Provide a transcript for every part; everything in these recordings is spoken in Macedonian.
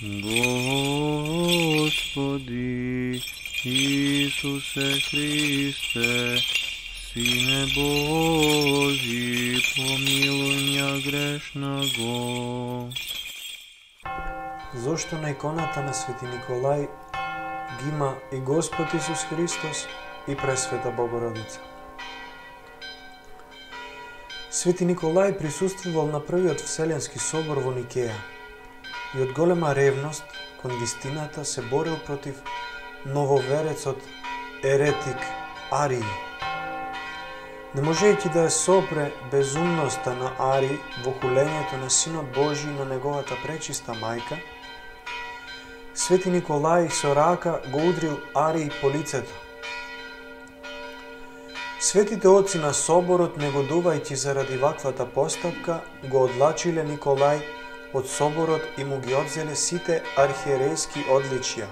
Господи Исусе Христе, Сине Божи, помилуј ња грешнаго. Зошто на иконата на Свети Николај ги има и Господ Исус Христос и Пресвета Богородица? Свети Николај присуствувал на првиот Вселенски собор во Никеја и од голема ревност кон вистината се борил против нововерецот еретик Арии. Не можејќи да ја сопре безумноста на Арии во хулењето на Синот Божи и на неговата пречиста мајка, Свети Николај со рака го удрил Арии по лицето. Светите оци на соборот, негодувајќи заради ваквата постапка, го одлачиле Николај од соборот и му ги одзеле сите архиерејски одличија.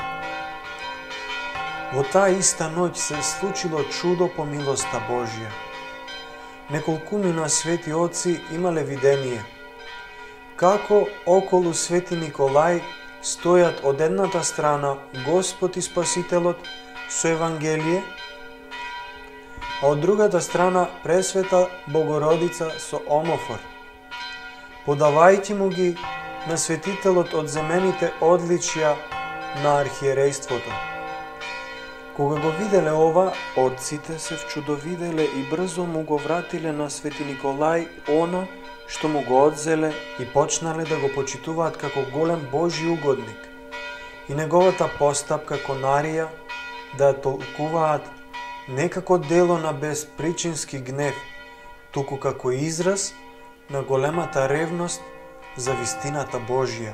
Во таа иста ноќ се случило чудо по милоста Божја. Неколкумина свети оци имале видение како околу Свети Николај стојат од едната страна Господ и Спасителот со Евангелие, а од другата страна Пресвета Богородица со омофор, подавајќи му ги на светителот од земените одличија на архиерејството. Кога го виделе ова, отците се вчудовиделе и брзо му го вратиле на Свети Николај оно што му го одзеле и почнале да го почитуваат како голем Божи угодник и неговата постапка кон Арија да ја толкуваат не како дело на безпричински гнев, туку како израз на големата ревност за вистината Божја.